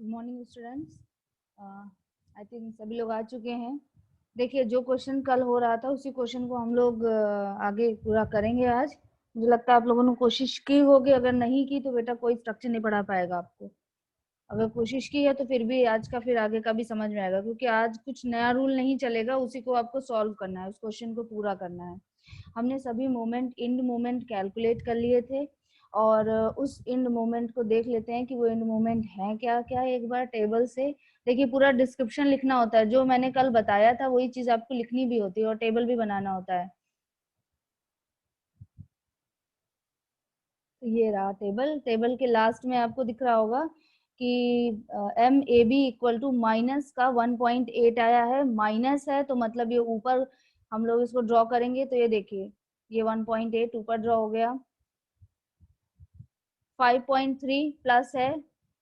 Good morning students. I think सभी लोग आ चुके हैं। देखिए, जो क्वेश्चन कल हो रहा था उसी क्वेश्चन को हम लोग आगे पूरा करेंगे आज। मुझे लगता है आप लोगों ने कोशिश की होगी, अगर नहीं की तो बेटा कोई स्ट्रक्चर नहीं पढ़ा पाएगा आपको। अगर कोशिश की है तो फिर भी आज का फिर आगे का भी समझ में आएगा, क्योंकि आज कुछ नया रूल नहीं चलेगा, उसी को आपको सॉल्व करना है, उस क्वेश्चन को पूरा करना है। हमने सभी मोमेंट इंड मोमेंट कैलकुलेट कर लिए थे, और उस इंड मोमेंट को देख लेते हैं कि वो इंड मोमेंट है क्या क्या एक बार टेबल से। देखिए, पूरा डिस्क्रिप्शन लिखना होता है, जो मैंने कल बताया था वही चीज आपको लिखनी भी होती है और टेबल भी बनाना होता है। तो ये रहा टेबल। टेबल के लास्ट में आपको दिख रहा होगा कि M A B equal to minus का 1.8 आया है। माइनस है तो मतलब ये ऊपर हम लोग इसको ड्रॉ करेंगे, तो ये देखिए ये 1.8 ऊपर ड्रॉ हो गया। 5.3 प्लस है,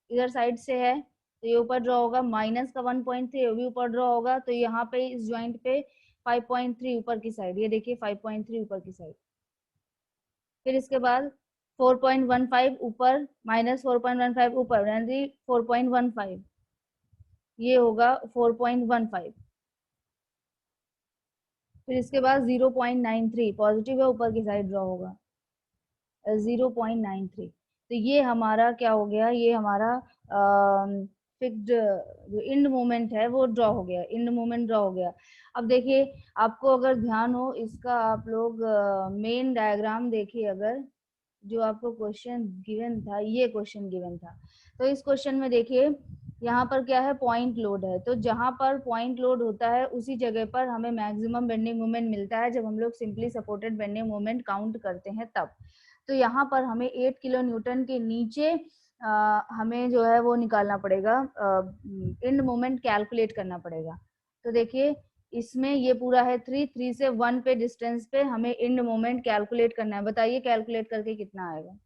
इधर साइड से है तो ये ऊपर ड्रॉ होगा। माइनस का 1.3 ये भी ऊपर ड्रॉ होगा, तो यहाँ पे इस ज्वाइंट पे 5.3 ऊपर की साइड, ये देखिए 5.3 ऊपर की साइड। फिर इसके बाद 4.15 ऊपर, माइनस 4.15 ऊपर, यानी 4.15, ये होगा 4.15। फिर इसके बाद 0.93 पॉजिटिव है, ऊपर की साइड ड्रॉ होगा 0.93। तो ये हमारा क्या हो गया, ये हमारा फिक्स्ड जो इंड मोमेंट है वो ड्रॉ हो गया, इंड मोमेंट ड्रॉ हो गया। अब देखिए, आपको अगर ध्यान हो इसका, आप लोग मेन डायग्राम देखिए। अगर जो आपको क्वेश्चन गिवन था, ये क्वेश्चन गिवन था, तो इस क्वेश्चन में देखिए यहाँ पर क्या है, पॉइंट लोड है। तो जहां पर पॉइंट लोड होता है उसी जगह पर हमें मैक्सिमम बेंडिंग मोमेंट मिलता है, जब हम लोग simply supported bending moment count करते हैं तब। तो यहाँ पर हमें 8 किलो न्यूटन के नीचे हमें जो है वो निकालना पड़ेगा, इंड मोमेंट कैलकुलेट करना पड़ेगा। तो देखिए, इसमें ये पूरा है 3 से 1 पे डिस्टेंस पे हमें इंड मोमेंट कैलकुलेट करना है। बताइए कैलकुलेट करके कितना आएगा,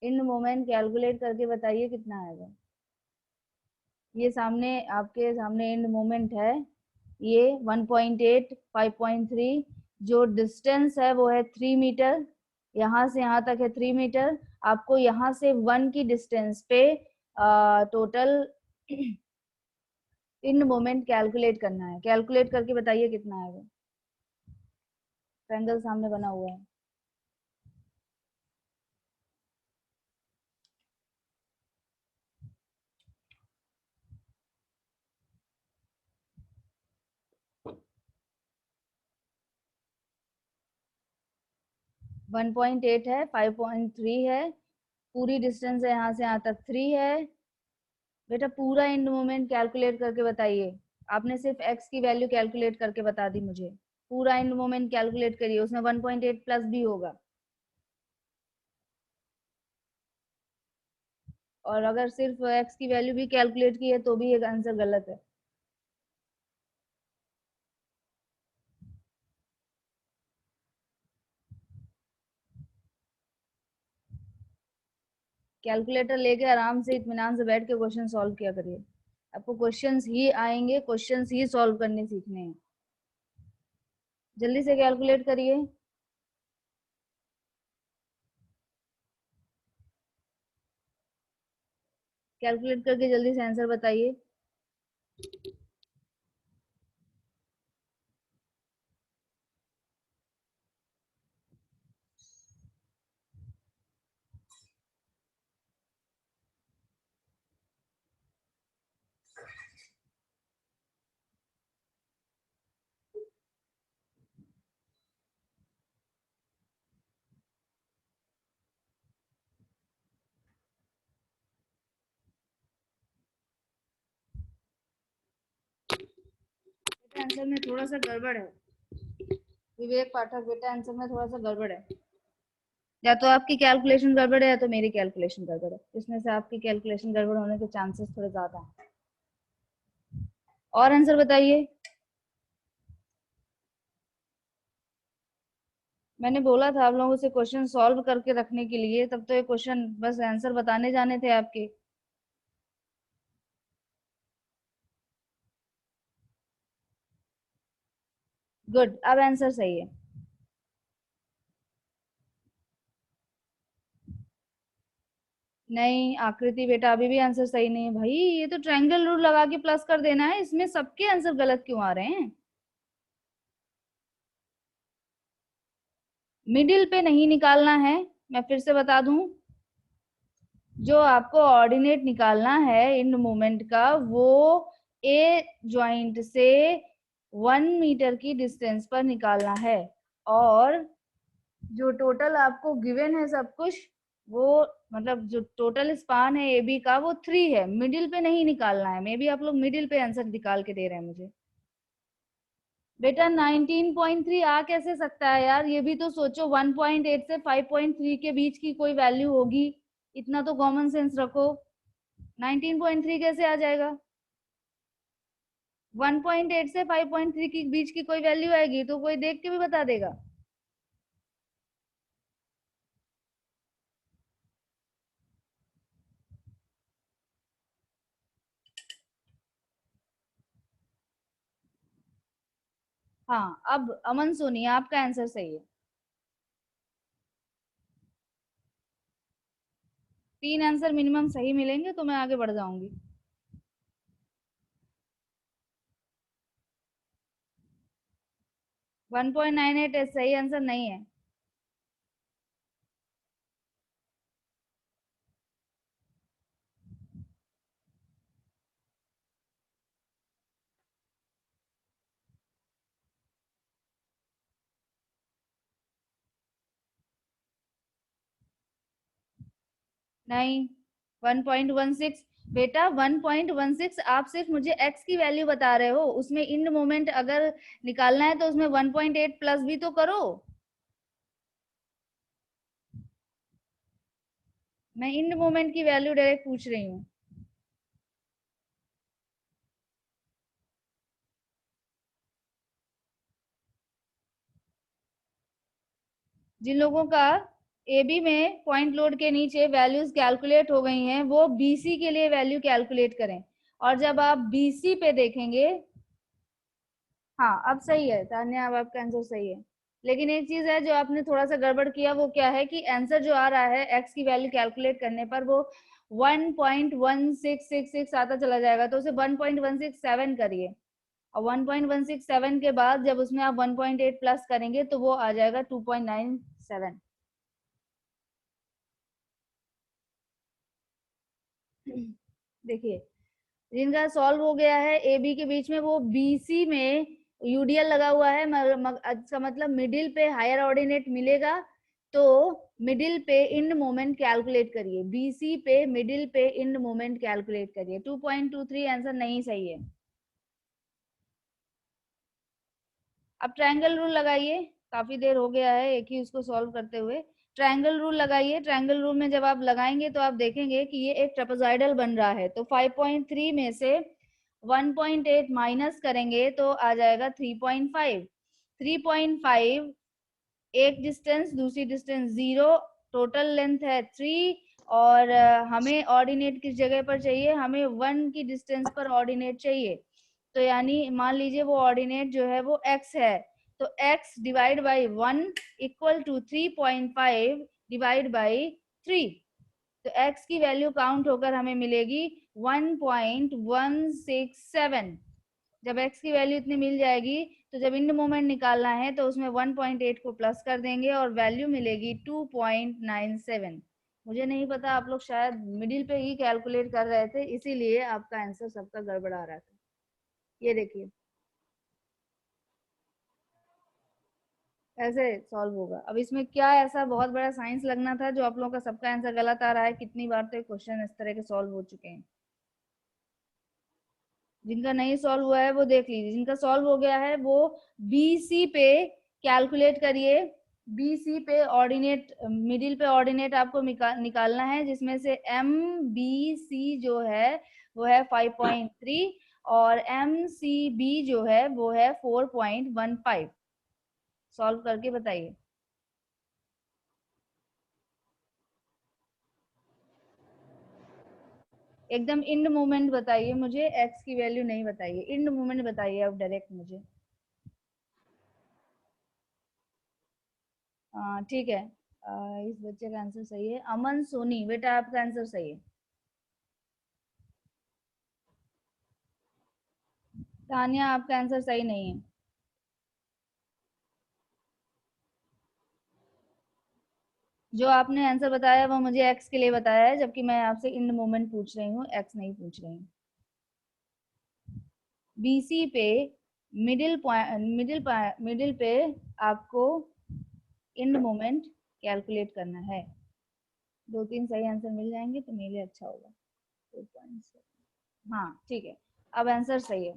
इंड मोमेंट कैलकुलेट करके बताइए कितना आएगा। ये सामने आपके सामने इंड मोमेंट है, ये 1.8, 5.3, जो डिस्टेंस है वो है 3 मीटर। यहाँ से यहाँ तक है 3 मीटर। आपको यहाँ से 1 की डिस्टेंस पे टोटल इंड मोमेंट कैलकुलेट करना है। कैलकुलेट करके बताइए कितना आएगा। ट्रायंगल सामने बना हुआ है। 1.8 है, 5.3 है, पूरी डिस्टेंस है यहाँ से यहाँ तक 3 है। बेटा पूरा इंड मोमेंट कैलकुलेट करके बताइए। आपने सिर्फ एक्स की वैल्यू कैलकुलेट करके बता दी मुझे। पूरा इंड मोमेंट कैलकुलेट करिए, उसमें 1.8 प्लस भी होगा। और अगर सिर्फ एक्स की वैल्यू भी कैलकुलेट की है तो भी एक आंसर गलत है। कैलकुलेटर लेके आराम से इत्मीनान से बैठ के क्वेश्चन सॉल्व किया करिए। आपको क्वेश्चंस ही आएंगे, क्वेश्चंस ही सॉल्व करने सीखने हैं। जल्दी से कैलकुलेट करिए। कैलकुलेट करके जल्दी से आंसर बताइए। बेटा आंसर में थोड़ा सा गड़बड़ है। विवेक पाठक, बेटा आंसर में थोड़ा सा गड़बड़ है। या तो आपकी कैलकुलेशन गड़बड़ है या तो मेरी कैलकुलेशन गड़बड़ है। इसमें से आपकी कैलकुलेशन गड़बड़ होने के चांसेस थोड़े ज्यादा हैं। और आंसर बताइए। मैंने बोला था आप लोगों से क्वेश्चन सॉल्व करके रखने के लिए, तब तो ये क्वेश्चन बस आंसर बताने जाने थे आपके। गुड, अब आंसर सही है। नहीं आकृति बेटा, अभी भी आंसर सही नहीं है भाई। ये तो ट्रायंगल रूल लगा के प्लस कर देना है, इसमें सबके आंसर गलत क्यों आ रहे हैं? मिडिल पे नहीं निकालना है, मैं फिर से बता दूं। जो आपको ऑर्डिनेट निकालना है इन मोमेंट का, वो ए ज्वाइंट से 1 मीटर की डिस्टेंस पर निकालना है। और जो टोटल आपको गिवन है सब कुछ, वो मतलब जो टोटल स्पान है ए बी का वो 3 है। मिडिल पे नहीं निकालना है। मे बी आप लोग मिडिल पे आंसर निकाल के दे रहे हैं मुझे। बेटा 19.3 आ कैसे सकता है यार? ये भी तो सोचो, 1.8 से 5.3 के बीच की कोई वैल्यू होगी। इतना तो कॉमन सेंस रखो। 19.3 कैसे आ जाएगा? 1.8 से 5.3 के बीच की कोई वैल्यू आएगी तो कोई देख के भी बता देगा। हाँ, अब अमन सोनी आपका आंसर सही है। 3 आंसर मिनिमम सही मिलेंगे तो मैं आगे बढ़ जाऊंगी। 1.98 सही आंसर नहीं है। नहीं, 1.16। बेटा 1.16, आप सिर्फ मुझे x की वैल्यू बता रहे हो, उसमें इंड मोमेंट अगर निकालना है तो उसमें 1.8 प्लस भी तो करो। मैं इंड मोमेंट की वैल्यू डायरेक्ट पूछ रही हूँ। जिन लोगों का ए बी में पॉइंट लोड के नीचे वैल्यूज कैलकुलेट हो गई हैं, वो BC के लिए वैल्यू कैलकुलेट करें। और जब आप BC पे देखेंगे, हाँ अब सही है तान्या, अब आपका आंसर सही है। लेकिन एक चीज है जो आपने थोड़ा सा गड़बड़ किया, वो क्या है कि आंसर जो आ रहा है एक्स की वैल्यू कैलकुलेट करने पर, वो 1.1666 आता चला जाएगा, तो उसे 1.167 करिए। और 1.167 के बाद जब उसमें आप 1.8 प्लस करेंगे तो वो आ जाएगा 2.97। देखिए, जिनका सॉल्व हो गया है ए बी के बीच में, वो BC में यूडीएल लगा हुआ है, इसका मतलब मिडिल पे हायर ऑर्डिनेट मिलेगा। तो मिडिल पे इंड मोमेंट कैलकुलेट करिए, BC पे मिडिल पे इंड मोमेंट कैलकुलेट करिए। 2.23 आंसर नहीं सही है। अब ट्रायंगल रूल लगाइए, काफी देर हो गया है एक ही उसको सॉल्व करते हुए। ट्रायंगल रूल लगाइए। ट्रायंगल रूल में जब आप लगाएंगे तो आप देखेंगे कि ये एक ट्रेपेजॉइडल बन रहा है, तो 5.3 में से 1.8 माइनस करेंगे तो आ जाएगा 3.5। 3.5, एक डिस्टेंस दूसरी डिस्टेंस 0, टोटल लेंथ है 3। और हमें ऑर्डिनेट किस जगह पर चाहिए? हमें 1 की डिस्टेंस पर ऑर्डिनेट चाहिए। तो यानी मान लीजिए वो ऑर्डिनेट जो है वो x है, तो x divide by 1 equal to 3.5 divide by 3। तो x की वैल्यू काउंट होकर हमें मिलेगी 1.167। जब x की वैल्यू इतनी मिल जाएगी, तो जब इंड मोमेंट निकालना है तो उसमें 1.8 को प्लस कर देंगे और वैल्यू मिलेगी 2.97। मुझे नहीं पता, आप लोग शायद मिडिल पे ही कैलकुलेट कर रहे थे, इसीलिए आपका आंसर सबका गड़बड़ा रहा था। ये देखिए, ऐसे सॉल्व होगा। अब इसमें क्या ऐसा बहुत बड़ा साइंस लगना था जो आप लोगों का सबका आंसर गलत आ रहा है? कितनी बार तो क्वेश्चन इस तरह के सॉल्व हो चुके हैं। जिनका नहीं सॉल्व हुआ है वो देख लीजिए, जिनका सॉल्व हो गया है वो BC पे कैलकुलेट करिए। BC पे ऑर्डिनेट, मिडिल पे ऑर्डिनेट आपको निकालना है, जिसमें से MBC जो है वो है 5.3 और MCB जो है वो है 4.15। सॉल्व करके बताइए। एकदम इंड मोमेंट बताइए मुझे, एक्स की वैल्यू नहीं बताइए, इंड मोमेंट बताइए अब डायरेक्ट मुझे। हाँ ठीक है। इस बच्चे का आंसर सही है। अमन सोनी, बेटा आपका आंसर सही है। तानिया, आपका आंसर सही नहीं है। जो आपने आंसर बताया वो मुझे एक्स के लिए बताया है, जबकि मैं आपसे इन मोमेंट पूछ रही हूँ, एक्स नहीं पूछ रही हूँ। बीसी पे मिडिल पॉइंट, मिडिल पे आपको इंड मोमेंट कैलकुलेट करना है। 2-3 सही आंसर मिल जाएंगे तो मेरे लिए अच्छा होगा। 4.7, हाँ ठीक है, अब आंसर सही है।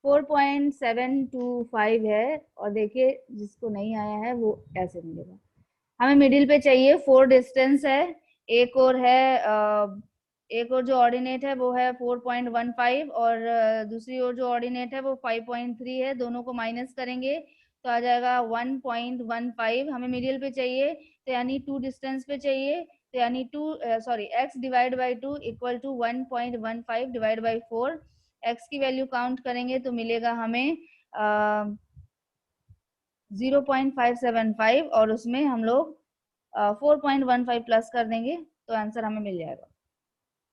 4.725 है। और देखिए जिसको नहीं आया है वो ऐसे मिलेगा। हमें मिडिल पे चाहिए, 4 डिस्टेंस है। एक और है एक और जो ऑर्डिनेट है वो है 4.15, और दूसरी ओर जो ऑर्डिनेट है वो 5.3 है। दोनों को माइनस करेंगे तो आ जाएगा 1.15। हमें मिडिल पे चाहिए, तो यानी 2 डिस्टेंस पे चाहिए, तो यानी x divide by 2 equal to 1.15 डिवाइड बाई 4। x की वैल्यू काउंट करेंगे तो मिलेगा हमें 0.575, और उसमें हम लोग 4.15 प्लस कर देंगे तो आंसर हमें मिल जाएगा।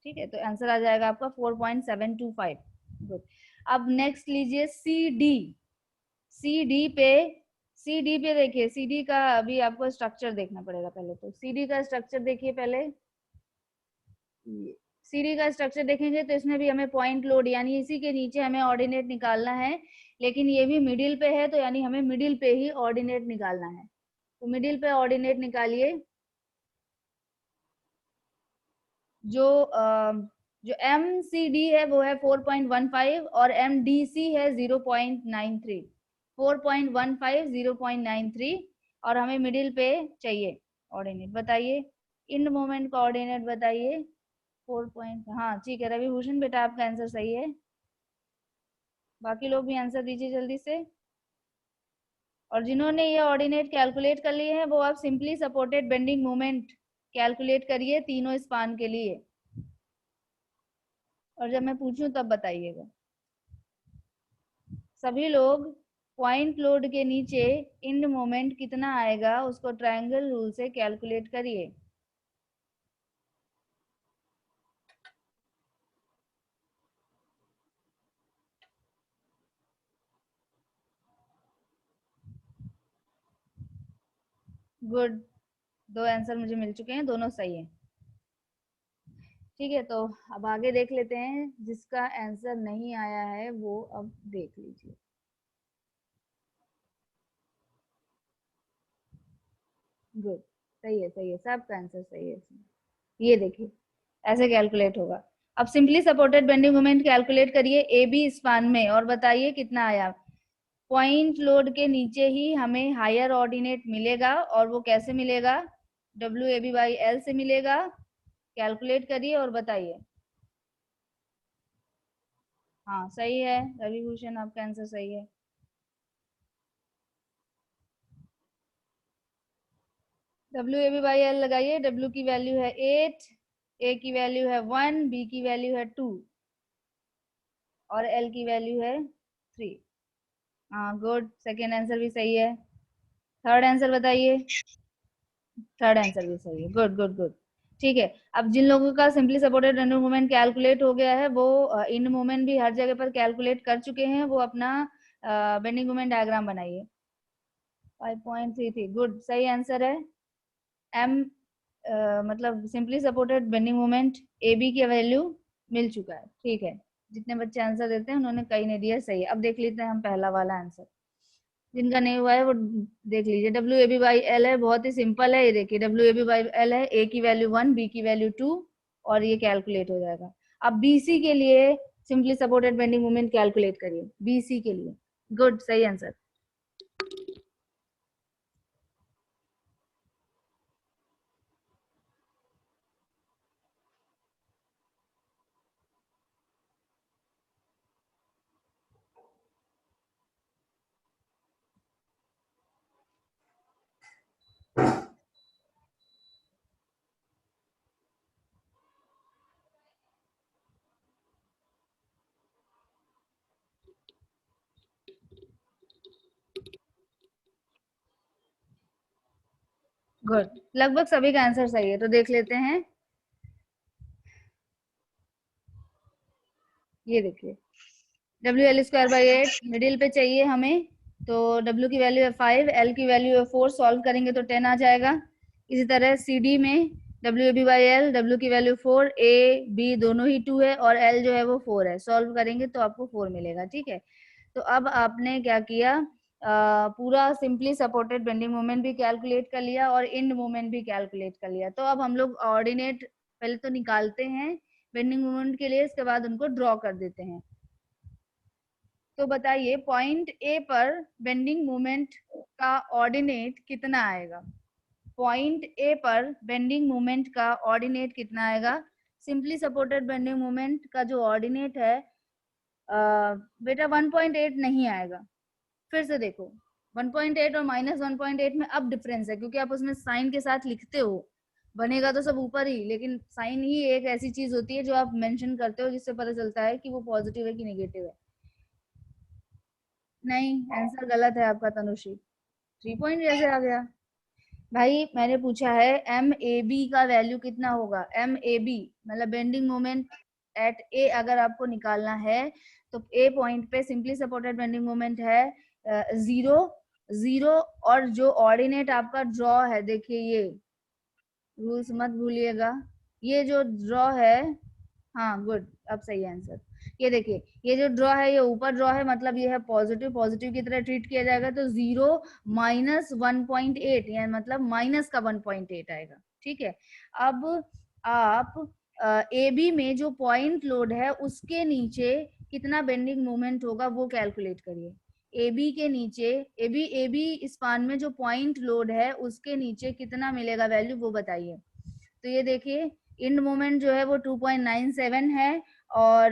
ठीक है, तो आंसर आ जाएगा आपका 4.725। गुड। अब नेक्स्ट लीजिए सी डी। सी डी पे सी डी पे देखिए, सी डी का अभी आपको स्ट्रक्चर देखना पड़ेगा। पहले तो सी डी का स्ट्रक्चर देखिए। पहले सीढ़ी का स्ट्रक्चर देखेंगे तो इसमें भी हमें पॉइंट लोड यानी इसी के नीचे हमें ऑर्डिनेट निकालना है, लेकिन ये भी मिडिल पे है, तो यानी हमें मिडिल पे ही ऑर्डिनेट निकालना है। तो मिडिल पे ऑर्डिनेट निकालिए। जो जो एम सी डी है वो है 4.15, और एम डी सी है 0.93। 4.15 0.93, और हमें मिडिल पे चाहिए ऑर्डिनेट। बताइए इन मोमेंट का ऑर्डिनेट बताइए। 4 हाँ ठीक है, रवि भूषण बेटा आपका आंसर सही है। बाकी लोग भी आंसर दीजिए जल्दी से। और जिन्होंने ये ऑर्डिनेट कैलकुलेट कर लिए हैं वो आप simply supported bending moment calculate करिए तीनों स्पान के लिए, और जब मैं पूछूं तब बताइएगा। सभी लोग पॉइंट लोड के नीचे इंड मोमेंट कितना आएगा उसको ट्रायंगल रूल से कैलकुलेट करिए। गुड, 2 आंसर मुझे मिल चुके हैं, दोनों सही हैं। ठीक है, तो अब आगे देख लेते हैं। जिसका आंसर नहीं आया है वो अब देख लीजिए। गुड, सही है, सही है, सबका आंसर सही है इसमें। ये देखिए ऐसे कैलकुलेट होगा। अब simply supported bending moment calculate करिए ए बी स्पान में, और बताइए कितना आया। पॉइंट लोड के नीचे ही हमें हायर ऑर्डिनेट मिलेगा, और वो कैसे मिलेगा, W A B by L से मिलेगा। कैलकुलेट करिए और बताइए। हाँ सही है रवि भूषण, आपका आंसर सही है। W A B by L लगाइए। डब्ल्यू की वैल्यू है 8, ए की वैल्यू है 1, बी की वैल्यू है 2, और एल की वैल्यू है 3। हाँ गुड, सेकेंड आंसर भी सही है। थर्ड आंसर बताइए। थर्ड आंसर भी सही है। Good good good. ठीक है, अब जिन लोगों का simply supported bending moment calculate हो गया है वो इन मोमेंट भी हर जगह पर कैलकुलेट कर चुके हैं, वो अपना बेंडिंग मोमेंट डायग्राम बनाइए। 5.33, गुड, सही आंसर है। एम मतलब simply supported bending moment A B की वैल्यू मिल चुका है। ठीक है, जितने बच्चे आंसर देते हैं उन्होंने कई ने दिया सही। अब देख लेते हैं हम पहला वाला आंसर। जिनका नहीं हुआ है वो देख लीजिए। W A B by L है, बहुत ही सिंपल है। ये देखिए W A B by L है, ए की वैल्यू 1, बी की वैल्यू 2, और ये कैलकुलेट हो जाएगा। अब बीसी के लिए simply supported bending moment calculate करिए बीसी के लिए। गुड, सही आंसर। गुड, लगभग सभी का आंसर सही है, तो देख लेते हैं। ये देखिए, WL²/8 मिडिल पे चाहिए हमें, तो W की वैल्यू है 5, L की वैल्यू है 4, सॉल्व करेंगे तो 10 आ जाएगा। इसी तरह CD में WAB/L, W की वैल्यू 4, A B दोनों ही 2 है और L जो है वो 4 है, सॉल्व करेंगे तो आपको 4 मिलेगा। ठीक है, तो अब आपने क्या किया, पूरा सिंपली सपोर्टेड बेंडिंग मोमेंट भी कैलकुलेट कर लिया और इंड मोमेंट भी कैलकुलेट कर लिया। तो अब हम लोग ऑर्डिनेट पहले तो निकालते हैं बेंडिंग मोमेंट के लिए, इसके बाद उनको ड्रॉ कर देते हैं। तो बताइए, पॉइंट ए पर बेंडिंग मोमेंट का ऑर्डिनेट कितना आएगा? पॉइंट ए पर बेंडिंग मोमेंट का ऑर्डिनेट कितना आएगा? सिंपली सपोर्टेड बेंडिंग मोमेंट का जो ऑर्डिनेट है बेटा 1.8 नहीं आएगा। फिर से देखो, 1.8 और -1.8 में अब डिफरेंस है, क्योंकि आप उसमें साइन के साथ लिखते हो, बनेगा तो सब ऊपर ही, लेकिन साइन ही एक ऐसी चीज होती है जो आप मेंशन करते हो जिससे पता चलता है कि वो पॉजिटिव है कि नेगेटिव है। नहीं, आंसर गलत है आपका तनुश्री, 3 पॉइंट जैसे आ गया। भाई मैंने पूछा है MAB का वैल्यू कितना होगा? MAB मतलब बेंडिंग मोमेंट एट ए अगर आपको निकालना है, तो ए पॉइंट पे सिंपली सपोर्टेड बेंडिंग मोमेंट है 0, 0, और जो ऑर्डिनेट आपका ड्रॉ है, देखिए ये रूल्स मत भूलिएगा, ये जो ड्रॉ है, हाँ गुड, अब सही आंसर। ये देखिए, ये जो ड्रॉ है ये ऊपर ड्रॉ है, मतलब ये है पॉजिटिव, पॉजिटिव की तरह ट्रीट किया जाएगा, तो 0 -1.8 यानी मतलब माइनस का 1.8 आएगा। ठीक है, अब आप ए बी में जो पॉइंट लोड है उसके नीचे कितना बेंडिंग मोमेंट होगा वो कैलकुलेट करिए। ए बी के नीचे, ए बी स्पान में जो पॉइंट लोड है उसके नीचे कितना मिलेगा वैल्यू, वो बताइए। तो ये देखिए, इंड मोमेंट जो है वो 2.97 है, और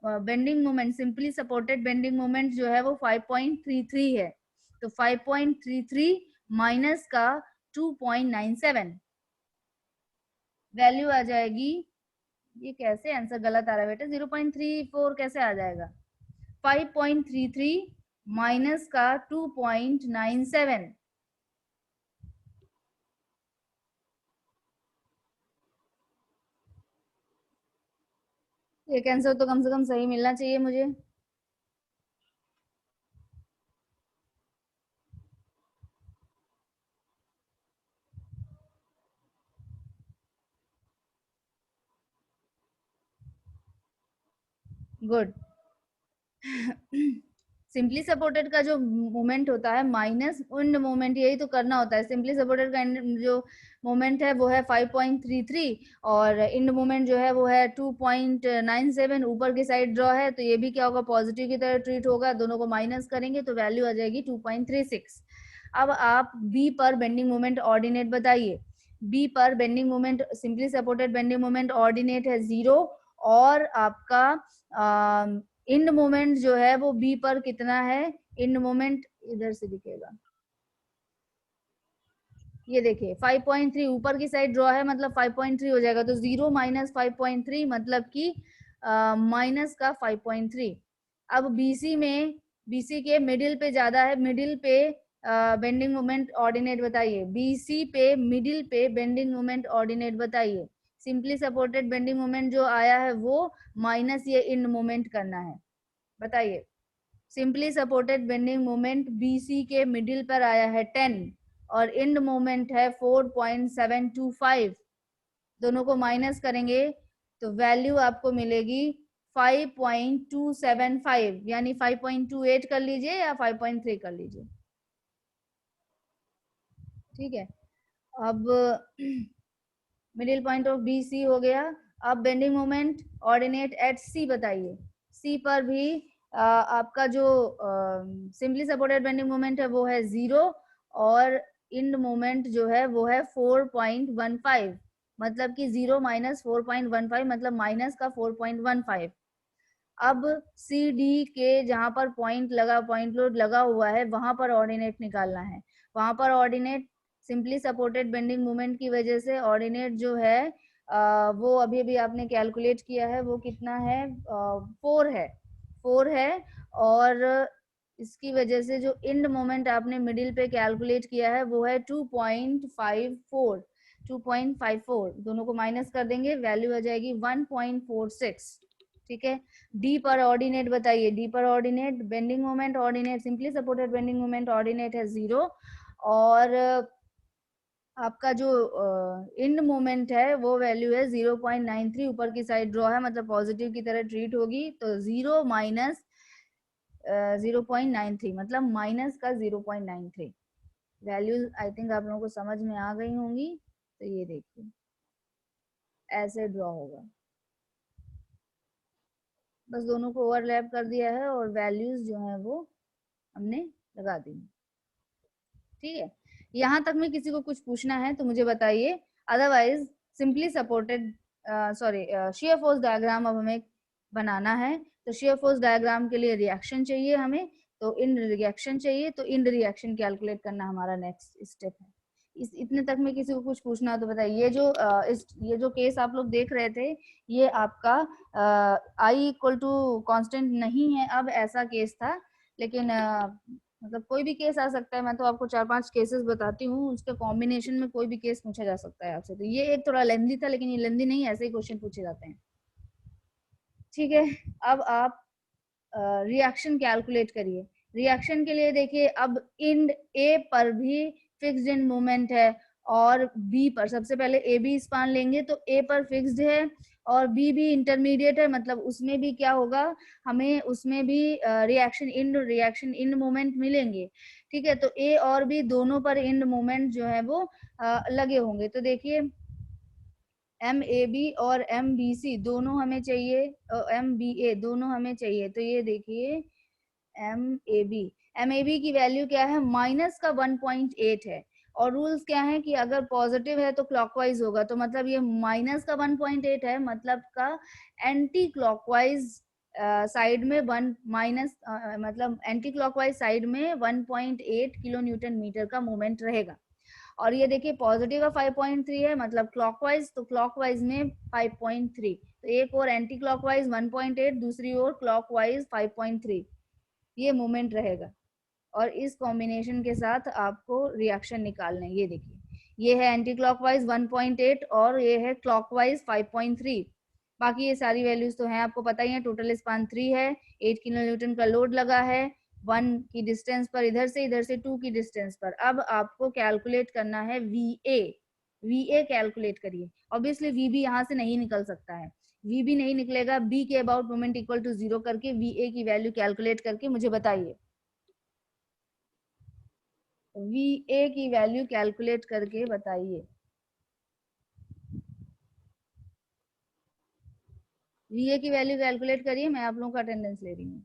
bending moment, simply supported bending moment जो है वो 5.33 है। तो 5.33 माइनस का 2.97 वैल्यू आ जाएगी। ये कैसे आंसर गलत आ रहा है बेटा, 0.34 कैसे आ जाएगा? 5.33 माइनस का 2.97, एक आंसर तो कम से कम सही मिलना चाहिए मुझे। गुड। सिंपली सपोर्टेड का जो मोमेंट होता है माइनस इंड मोमेंट, यही तो करना होता है। सिंपली सपोर्टेड का जो मोमेंट है वो है 5.33 और इंड मोमेंट जो है वो है 2.97, ऊपर की साइड ड्रॉ है, तो ये भी क्या होगा, पॉजिटिव की तरह ट्रीट होगा, दोनों को माइनस करेंगे तो वैल्यू आ जाएगी 2.36। अब आप बी पर बेंडिंग मोमेंट ऑर्डिनेट बताइए। बी पर bending moment, simply supported bending moment ordinate है 0, और आपका इंड मोमेंट जो है वो बी पर कितना है? इंड मोमेंट इधर से दिखेगा, ये देखिए 5.3 ऊपर की साइड ड्रॉ है, मतलब 5.3 हो जाएगा, तो 0 माइनस 5.3 मतलब कि माइनस का 5.3। अब बीसी में, बीसी के मिडिल पे ज्यादा है, मिडिल पे बेंडिंग मोमेंट ऑर्डिनेट बताइए। बीसी पे मिडिल पे बेंडिंग मोमेंट ऑर्डिनेट बताइए। सिंपली सपोर्टेड बेंडिंग मोमेंट जो आया है वो माइनस ये इंड मोमेंट करना है, बताइए। Simply supported bending moment BC के मिडिल पर आया है 10 और इंड मोमेंट है 4.725, दोनों को माइनस करेंगे तो वैल्यू आपको मिलेगी 5.275, यानी 5.28 कर लीजिए या 5.3 कर लीजिए। ठीक है, अब middle point of B C हो गया। अब bending moment ordinate at C बताइए। सी पर भी आपका जो सिंपली सपोर्टेड बेंडिंग मोमेंट है वो है 0 और इंड मोमेंट जो है वो है 4.15, मतलब कि 0 माइनस 4.15 मतलब माइनस का 4.15। अब सी डी के जहां पर पॉइंट लगा, पॉइंट लोड लगा हुआ है, वहां पर ऑर्डिनेट निकालना है। वहां पर ordinate simply supported bending moment की वजह से ऑर्डिनेट जो है वो अभी अभी आपने कैलकुलेट किया है, वो कितना है? 4 है, 4 है। और इसकी वजह से जो इंड मोमेंट आपने मिडिल पे कैलकुलेट किया है वो है 2.54। 2.54 दोनों को माइनस कर देंगे, वैल्यू आ जाएगी 1.46। ठीक है। डी पर ऑर्डिनेट बताइए, डी पर ordinate bending moment ordinate simply supported bending moment ordinate है 0, और आपका जो इंड मोमेंट है वो वैल्यू है 0.93, ऊपर की साइड ड्रॉ है मतलब पॉजिटिव की तरह ट्रीट होगी, तो 0 माइनस 0.93 मतलब माइनस का 0.93। वैल्यूज आई थिंक आप लोगों को समझ में आ गई होंगी। तो ये देखिए ऐसे ड्रॉ होगा, बस दोनों को ओवरलैप कर दिया है और वैल्यूज जो है वो हमने लगा दी। ठीक है, यहाँ तक में किसी को कुछ पूछना है तो मुझे बताइए, otherwise simply supported sorry shear force diagram अब हमें बनाना है। तो शेयर फोर्स डायग्राम के लिए रिएक्शन चाहिए हमें, तो इन रिएक्शन चाहिए, तो इन रिएक्शन कैलकुलेट करना हमारा नेक्स्ट स्टेप है। इस इतने तक में किसी को कुछ पूछना हो तो बताइए। ये जो केस आप लोग देख रहे थे ये आपका आई इक्वल टू कांस्टेंट नहीं है, अब ऐसा केस था, लेकिन मतलब कोई भी केस आ सकता है। मैं तो आपको 4-5 केसेस बताती हूँ, उसके कॉम्बिनेशन में कोई भी केस पूछा जा सकता है आपसे। तो ये एक थोड़ा लेंदी था, लेकिन ये लेंदी नहीं, ऐसे ही क्वेश्चन पूछे जाते हैं। ठीक है, अब आप रिएक्शन कैलकुलेट करिए। रिएक्शन के लिए देखिए, अब इंड ए पर भी फिक्स्ड इंड मोमेंट है और बी पर, सबसे पहले ए बी स्पान लेंगे तो ए पर फिक्स्ड है और बी भी इंटरमीडिएट है, मतलब उसमें भी क्या होगा, हमें उसमें भी रिएक्शन इंड मोमेंट मिलेंगे। ठीक है, तो ए और बी दोनों पर इंड मोमेंट जो है वो लगे होंगे। तो देखिए एम ए बी और एम बी सी दोनों हमें चाहिए, एम बी ए दोनों हमें चाहिए। तो ये देखिए M A B, M A B की वैल्यू क्या है, माइनस का 1.8 है, और रूल्स क्या है कि अगर पॉजिटिव है तो क्लॉकवाइज होगा, तो मतलब ये माइनस का 1.8 है, मतलब का एंटी क्लॉकवाइज साइड में वन माइनस मतलब एंटी क्लॉकवाइज साइड में 1.8 किलो न्यूटन मीटर का मोमेंट रहेगा। और ये देखिए पॉजिटिव का 5.3 है, मतलब क्लॉकवाइज, तो क्लॉकवाइज में 5.3, तो एक और एंटी क्लॉकवाइज 1.8, दूसरी ओर क्लॉकवाइज 5.3, ये मोमेंट रहेगा। और इस कॉम्बिनेशन के साथ आपको रिएक्शन निकालना है। ये देखिए ये है एंटी क्लॉकवाइज 1.8 और ये है क्लॉकवाइज 5.3। बाकी ये सारी वैल्यूज तो हैं, आपको पता ही है। टोटल स्पान 3 है, 8 किलो न्यूटन का लोड लगा है, 1 की डिस्टेंस पर, इधर से 2 की डिस्टेंस पर। अब आपको कैलकुलेट करना है V A. V A calculate करिए। ऑब्वियसली वी बी यहाँ से नहीं निकल सकता है, वी बी नहीं निकलेगा। बी के अबाउट मोमेंट इक्वल टू 0 करके वी ए की वैल्यू कैलकुलेट करके मुझे बताइए। वी ए की वैल्यू कैलकुलेट करके बताइए। वी ए की वैल्यू कैलकुलेट करिए, मैं आप लोगों का अटेंडेंस ले रही हूँ।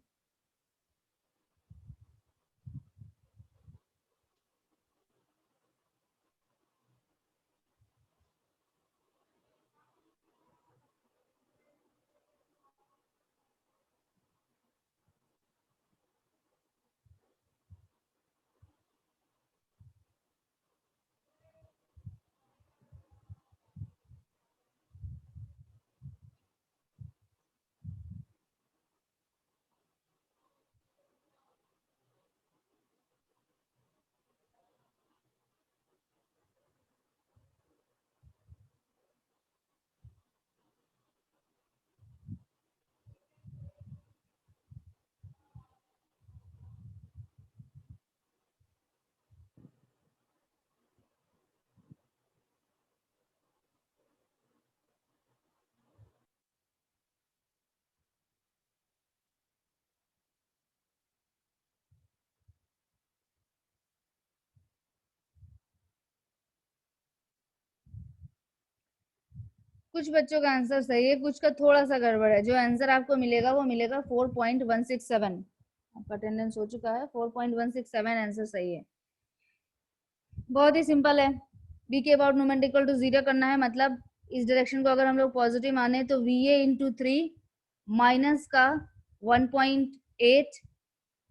कुछ बच्चों का आंसर सही है, कुछ का थोड़ा सा गड़बड़ है। जो आंसर आपको मिलेगा वो मिलेगा 4.167। आपका अटेंडेंस हो चुका है, 4.167 आंसर सही है। बहुत ही सिंपल है। बी के अबाउट मोमेंट इक्वल टू 0 करना है, मतलब इस डायरेक्शन को अगर हम लोग पॉजिटिव माने तो वी ए इंटू 3 माइनस का 1.8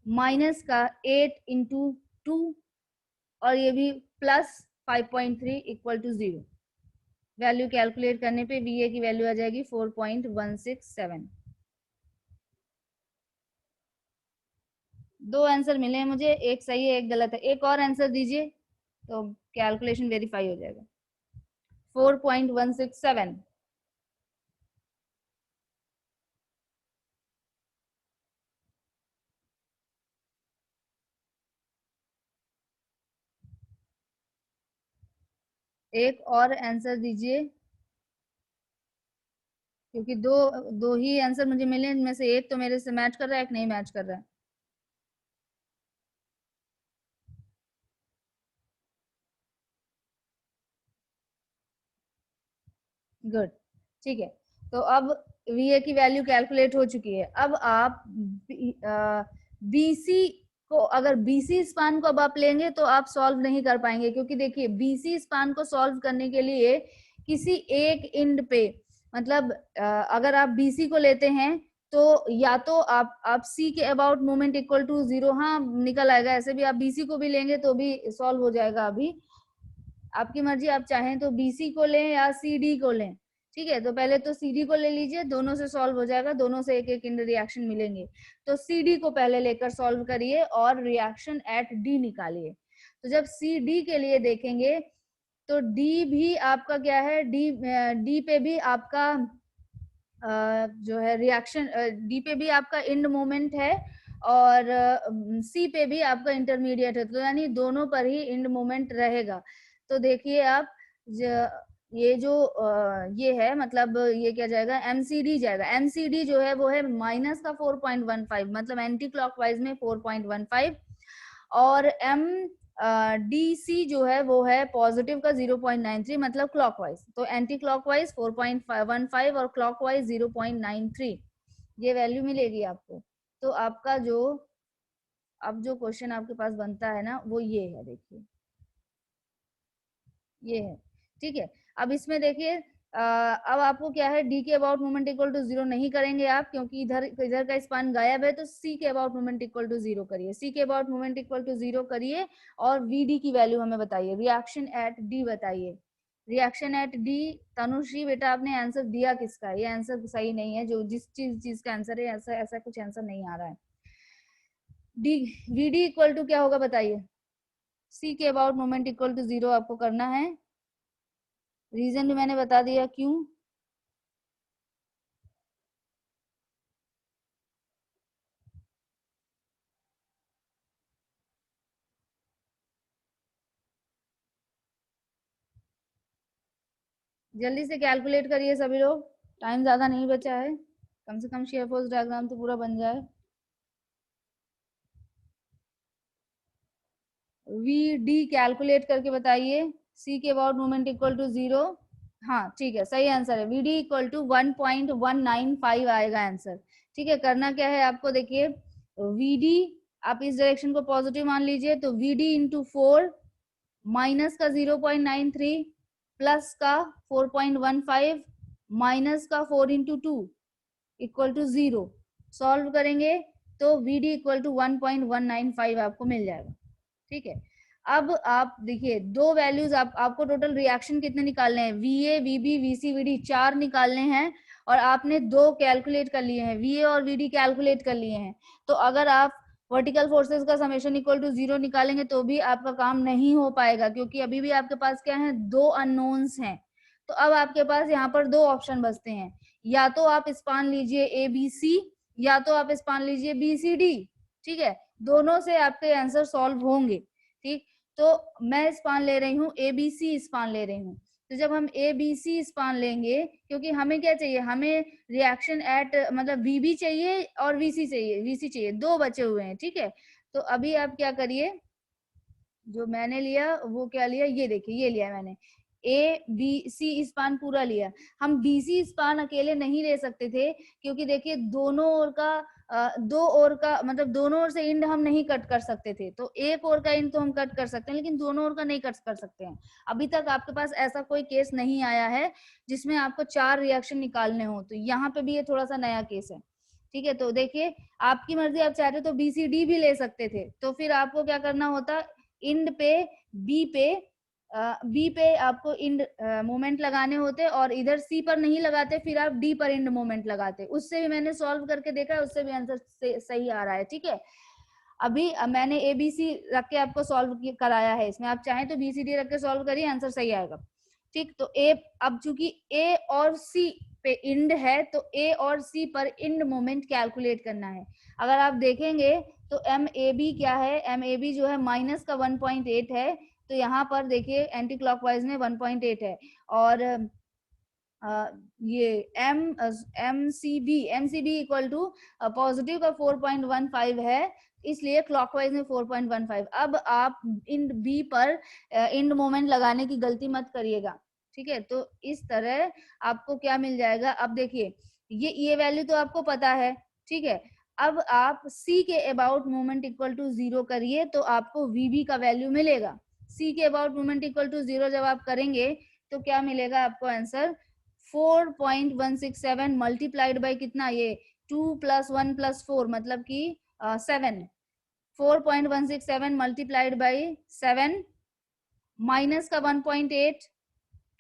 माइनस का 8 इंटू 2 और ये भी plus 5.3 equal to 0। Value calculate करने पे वी ए की वैल्यू आ जाएगी 4.167। दो आंसर मिले हैं मुझे, एक सही है एक गलत है, एक और आंसर दीजिए तो कैलकुलेशन वेरीफाई हो जाएगा। 4.167। एक और आंसर दीजिए, क्योंकि दो दो ही आंसर मुझे मिले, इनमें से एक तो मेरे से मैच कर रहा है, एक नहीं मैच कर रहा है। गुड, ठीक है। तो अब VA की वैल्यू कैलकुलेट हो चुकी है। अब आप BC को, अगर BC स्पान को अब आप लेंगे तो आप सॉल्व नहीं कर पाएंगे, क्योंकि देखिए BC स्पान को सॉल्व करने के लिए किसी एक इंड पे, मतलब अगर आप BC को लेते हैं तो या तो आप C के अबाउट मोमेंट इक्वल टू 0, हाँ निकल आएगा, ऐसे भी आप BC को भी लेंगे तो भी सॉल्व हो जाएगा। अभी आपकी मर्जी, आप चाहें तो BC को लें या CD को लें। ठीक है, तो पहले तो CD को ले लीजिए, दोनों से सॉल्व हो जाएगा, दोनों से एक एक इंड रिएक्शन मिलेंगे। तो CD को पहले लेकर सॉल्व करिए और रिएक्शन एट D निकालिए। तो जब CD के लिए देखेंगे तो D भी आपका क्या है, D पे भी आपका जो है रिएक्शन, D पे भी आपका इंड मोमेंट है और C पे भी आपका इंटरमीडिएट है, तो यानी दोनों पर ही इंड मोमेंट रहेगा। तो देखिए आप, ये जो ये है, मतलब ये क्या जाएगा, MCD जाएगा। MCD जो है वो है माइनस का 4.15, मतलब एंटी क्लॉकवाइज में 4.15, और DC जो है वो है पॉजिटिव का 0.93, मतलब क्लॉकवाइज। तो एंटी क्लॉकवाइज 4.15 और क्लॉकवाइज 0.93, ये वैल्यू मिलेगी आपको। तो आपका जो अब जो क्वेश्चन आपके पास बनता है ना, वो ये है, देखिए ये है। ठीक है, अब इसमें देखिए अब आपको क्या है, D के अबाउट मोमेंट इक्वल टू 0 नहीं करेंगे आप, क्योंकि इधर इधर का स्पान गायब है। तो C के अबाउट मोमेंट इक्वल टू 0 करिए, C के अबाउट मोमेंट इक्वल टू 0 करिए और VD की वैल्यू हमें बताइए, रिएक्शन एट D बताइए। रिएक्शन एट D, तनुश्री बेटा आपने आंसर दिया किसका, ये आंसर सही नहीं है, जो जिस चीज का आंसर है ऐसा ऐसा कुछ आंसर नहीं आ रहा है। D VD इक्वल टू क्या होगा बताइए, C के अबाउट मोमेंट इक्वल टू 0 आपको करना है। रीजन भी मैंने बता दिया क्यों। जल्दी से कैलकुलेट करिए सभी लोग, टाइम ज्यादा नहीं बचा है, कम से कम शेयर फोर्स डायग्राम तो पूरा बन जाए। VD कैलकुलेट करके बताइए। C के अबाउट मोमेंट इक्वल टू 0। हाँ ठीक है, सही आंसर है, VD इक्वल टू 1.195 आएगा आंसर। ठीक है, करना क्या है आपको, देखिए VD, आप इस डायरेक्शन को पॉजिटिव मान लीजिए, तो VD इंटू 4 माइनस का 0.93 प्लस का 4.15 माइनस का 4 इंटू 2 इक्वल टू 0, सॉल्व करेंगे तो VD इक्वल टू 1.195 आपको मिल जाएगा। ठीक है, अब आप देखिए दो वैल्यूज, आपको टोटल रिएक्शन कितने निकालने हैं, VA VB VC VD, चार निकालने हैं, और आपने दो कैलकुलेट कर लिए हैं, VA और VD कैलकुलेट कर लिए हैं। तो अगर आप वर्टिकल फोर्सेस का समेशन इक्वल टू 0 निकालेंगे तो भी आपका काम नहीं हो पाएगा, क्योंकि अभी भी आपके पास क्या है, दो अननोन्स हैं। तो अब आपके पास यहाँ पर दो ऑप्शन बचते हैं, या तो आप स्पान लीजिए ABC, या तो आप स्पान लीजिए BCD। ठीक है, दोनों से आपके आंसर सॉल्व होंगे। ठीक, तो मैं स्पान ले रही हूँ ABC स्पान ले रही हूँ। तो जब हम ABC स्पान लेंगे, क्योंकि हमें क्या चाहिए, हमें रिएक्शन एट, मतलब VB चाहिए और VC चाहिए, दो बचे हुए हैं। ठीक है, तो अभी आप क्या करिए, जो मैंने लिया वो क्या लिया, ये देखिए ये लिया मैंने, ABC स्पान पूरा लिया। हम BC स्पान अकेले नहीं ले सकते थे, क्योंकि देखिए दोनों ओर का दो ओर का, मतलब दोनों ओर से इंड हम नहीं कट कर सकते थे। तो एक ओर का इंड तो हम कट कर सकते हैं, लेकिन दोनों ओर का नहीं कट कर सकते हैं। अभी तक आपके पास ऐसा कोई केस नहीं आया है जिसमें आपको चार रिएक्शन निकालने हो, तो यहाँ पे भी ये थोड़ा सा नया केस है। ठीक है, तो देखिए आपकी मर्जी, आप चाहते तो BCD भी ले सकते थे, तो फिर आपको क्या करना होता, इंड पे बी पे बी पे आपको इंड मोमेंट लगाने होते, और इधर सी पर नहीं लगाते, फिर आप डी पर इंड मोमेंट लगाते। उससे भी मैंने सॉल्व करके देखा है, उससे भी आंसर सही आ रहा है। ठीक है, अभी मैंने एबीसी रख के आपको सॉल्व कराया है, इसमें आप चाहें तो बीसीडी रख के सॉल्व करिए, आंसर सही आएगा। ठीक, तो ए, अब चूंकि ए और सी पे इंड है तो ए और सी पर इंड मोमेंट कैलकुलेट करना है। अगर आप देखेंगे तो एम ए बी क्या है, एम ए बी जो है माइनस का 1.8 है, तो यहाँ पर देखिए एंटी क्लॉकवाइज में 1.8 है, और ये M C B equal to positive का 4.15 है, इसलिए क्लॉकवाइज में 4.15। अब आप इंड बी पर इंड मोमेंट लगाने की गलती मत करिएगा, ठीक है। तो इस तरह आपको क्या मिल जाएगा, अब देखिए ये वैल्यू तो आपको पता है, ठीक है। अब आप सी के अबाउट मोमेंट इक्वल टू 0 करिए तो आपको वीबी का वैल्यू मिलेगा। सी के अबाउट मोमेंट इक्वल टू 0 जब आप करेंगे तो क्या मिलेगा आपको आंसर, 4.167 मल्टीप्लाइड बाई कितना, ये 2 + 1 + 4 मतलब कि 7, 4.167 मल्टीप्लाइड बाई 7 माइनस का 1.8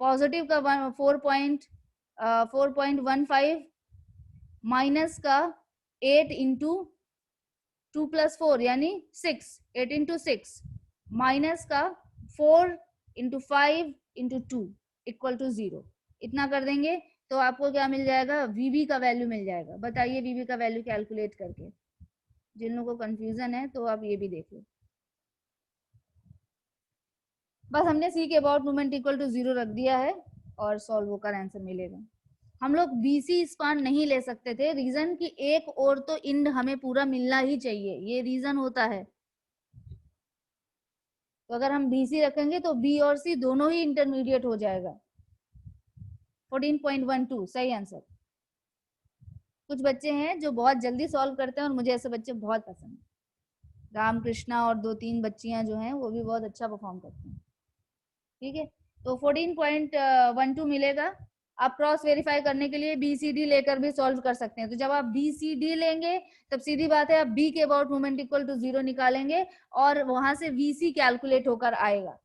पॉजिटिव का 4.15 माइनस का 8 इंटू 2 + 4 यानी 6, 8 इंटू 6 माइनस का 4 इंटू 5 इंटू 2 इक्वल टू 0, इतना कर देंगे तो आपको क्या मिल जाएगा, वीबी का वैल्यू मिल जाएगा। बताइए वीबी का वैल्यू कैलकुलेट करके, जिन लोगों को कंफ्यूजन है तो आप ये भी देख लो। बस हमने सी के अबाउट मोमेंट इक्वल टू 0 रख दिया है और सॉल्व होकर आंसर मिलेगा। हम लोग बीसी स्पान नहीं ले सकते थे, रीजन कि एक और तो इंड हमें पूरा मिलना ही चाहिए, ये रीजन होता है। तो अगर हम बीसी रखेंगे तो बी और सी दोनों ही इंटरमीडिएट हो जाएगा। 14.12 सही आंसर। कुछ बच्चे हैं जो बहुत जल्दी सॉल्व करते हैं और मुझे ऐसे बच्चे बहुत पसंद है। रामकृष्णा और 2-3 बच्चियां जो हैं वो भी बहुत अच्छा परफॉर्म करती हैं, ठीक है। तो 14.12 मिलेगा। आप क्रॉस वेरीफाई करने के लिए बीसीडी लेकर भी सॉल्व कर सकते हैं। तो जब आप बीसीडी लेंगे तब सीधी बात है आप बी के अबाउट मोमेंट इक्वल टू 0 निकालेंगे और वहां से वीसी कैलकुलेट होकर आएगा,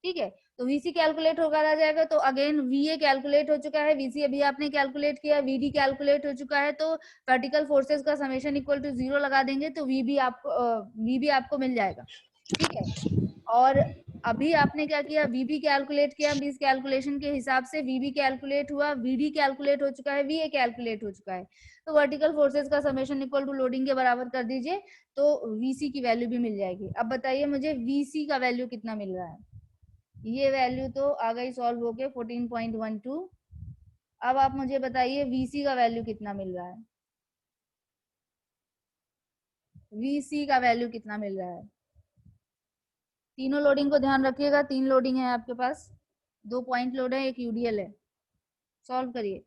ठीक है। तो वीसी कैलकुलेट होकर आ जाएगा तो अगेन वीए कैलकुलेट हो चुका है, वीसी अभी आपने कैलकुलेट किया, वीडी कैलकुलेट हो चुका है, तो वर्टिकल फोर्सेस का समेशन इक्वल टू 0 लगा देंगे तो वीबी आपको मिल जाएगा, ठीक है। और अभी आपने क्या किया, वीबी कैलकुलेट किया, इस कैलकुलेशन के हिसाब से वीबी कैलकुलेट हुआ, वीडी कैलकुलेट हो चुका है, वीए कैलकुलेट हो चुका है, तो वर्टिकल फोर्सेस का समेशन इक्वल टू लोडिंग के बराबर कर दीजिए तो वीसी की वैल्यू भी मिल जाएगी। अब बताइए मुझे वीसी का वैल्यू कितना मिल रहा है, ये वैल्यू तो आ गई सॉल्व होके 14.12। अब आप मुझे बताइए वीसी का वैल्यू कितना मिल रहा है, वीसी का वैल्यू कितना मिल रहा है। तीनों लोडिंग को ध्यान रखिएगा, 3 लोडिंग है आपके पास, 2 पॉइंट लोड है, एक यूडीएल है। सॉल्व करिए।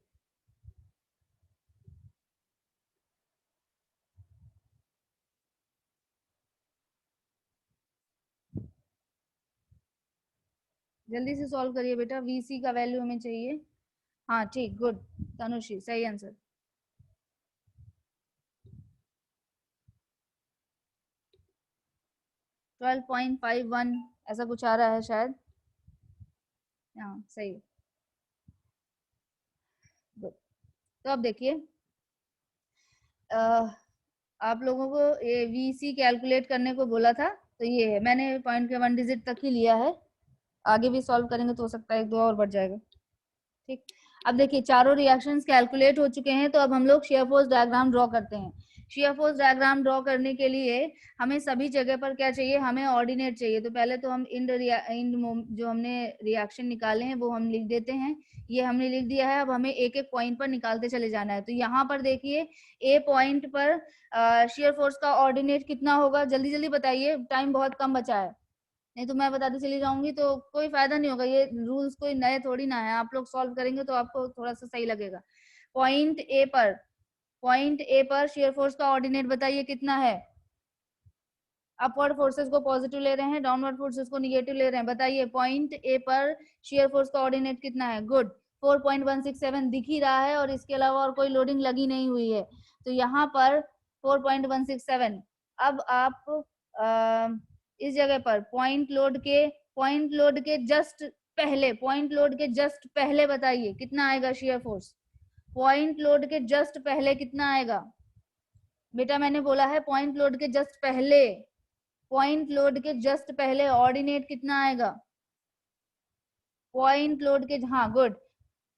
जल्दी से सॉल्व करिए बेटा, वीसी का वैल्यू हमें चाहिए। हाँ ठीक, गुड तनुश्री, सही आंसर। ट्वेल्व 12.51 ऐसा कुछ आ रहा है शायद, हाँ सही, गुड। तो अब देखिए आप लोगों को ये वीसी कैलकुलेट करने को बोला था, तो ये है, मैंने पॉइंट के 1 डिजिट तक ही लिया है, आगे भी सॉल्व करेंगे तो हो सकता है 1-2 और बढ़ जाएगा, ठीक। अब देखिए चारों रिएक्शंस कैलकुलेट हो चुके हैं तो अब हम लोग शेयर फोर्स डायग्राम ड्रॉ करते हैं। शेयर फोर्स डायग्राम ड्रॉ करने के लिए हमें सभी जगह पर क्या चाहिए, हमें ऑर्डिनेट चाहिए। तो पहले तो हम इंड जो हमने रिएक्शन निकाले हैं वो हम लिख देते हैं, ये हमने लिख दिया है। अब हमें एक एक पॉइंट पर निकालते चले जाना है। तो यहाँ पर देखिए ए पॉइंट पर शेयर फोर्स का ऑर्डिनेट कितना होगा, जल्दी जल्दी बताइए, टाइम बहुत कम बचा है, नहीं तो मैं बताती चली जाऊंगी तो कोई फायदा नहीं होगा। ये रूल्स कोई नए थोड़ी ना है, आप लोग सॉल्व करेंगे तो आपको थोड़ा सा सही लगेगा। पॉइंट ए पर शेयर फोर्स का ऑर्डिनेट बताइए कितना है। अपवर्ड फोर्सेस को पॉजिटिव ले रहे हैं, डाउनवर्ड फोर्सेस को निगेटिव ले रहे हैं। बताइए पॉइंट ए पर शेयर फोर्स का ऑर्डिनेट कितना है। गुड, 4.167 दिख ही रहा है और इसके अलावा और कोई लोडिंग लगी नहीं हुई है, तो यहाँ पर 4.167। अब आप इस जगह पर पॉइंट लोड के जस्ट पहले बताइए कितना आएगा शेयर फोर्स। पॉइंट लोड के जस्ट पहले कितना आएगा, बेटा मैंने बोला है पॉइंट लोड के जस्ट पहले, पॉइंट लोड के जस्ट पहले ऑर्डिनेट कितना आएगा, पॉइंट लोड के, हाँ गुड,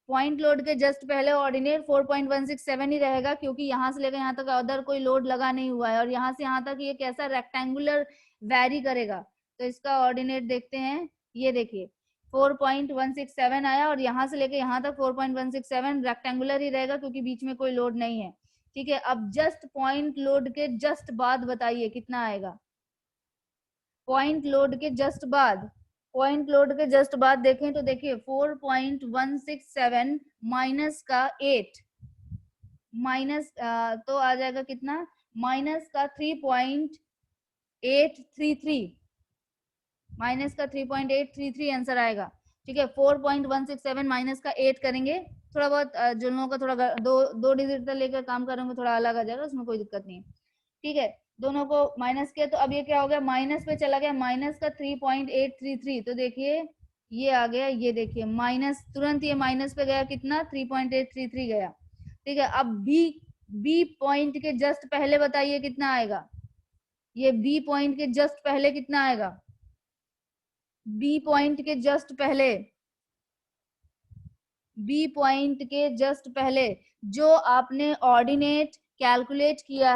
पॉइंट लोड के जस्ट पहले ऑर्डिनेट 4.167 ही रहेगा, क्योंकि यहाँ से लेकर यहाँ तक अदर कोई लोड लगा नहीं हुआ है, और यहाँ से यहाँ तक ये कैसा रेक्टेंगुलर वैरी करेगा। तो इसका ऑर्डिनेट देखते हैं, ये देखिए 4.167 आया, और यहाँ से लेकर यहाँ तक 4.167 रेक्टेंगुलर ही रहेगा, क्योंकि बीच में कोई लोड नहीं है। ठीक है, अब जस्ट पॉइंट लोड के जस्ट बाद बताइए कितना आएगा, पॉइंट लोड के जस्ट बाद, पॉइंट लोड के जस्ट बाद देखें तो देखिए 4.167 माइनस का 8, माइनस तो आ जाएगा कितना, माइनस का 3.833, माइनस का 3.833 आंसर आएगा। ठीक है, 4.167 माइनस का 8 करेंगे, थोड़ा बहुत जो लोगों का थोड़ा दो डिजिट तक लेकर काम करेंगे थोड़ा अलग आ जाएगा, उसमें कोई दिक्कत नहीं है। ठीक है, दोनों को माइनस किया तो अब ये क्या हो गया, माइनस पे चला गया, माइनस का 3.833, तो देखिए ये आ गया, ये देखिए माइनस, तुरंत ये माइनस पे गया, कितना 3.833 गया। ठीक है, अब बी पॉइंट के जस्ट पहले बताइए कितना आएगा, ये बी पॉइंट के जस्ट पहले कितना आएगा, बी पॉइंट के जस्ट पहले, बी पॉइंट के जस्ट पहले जो आपने ऑर्डिनेट कैलकुलेट किया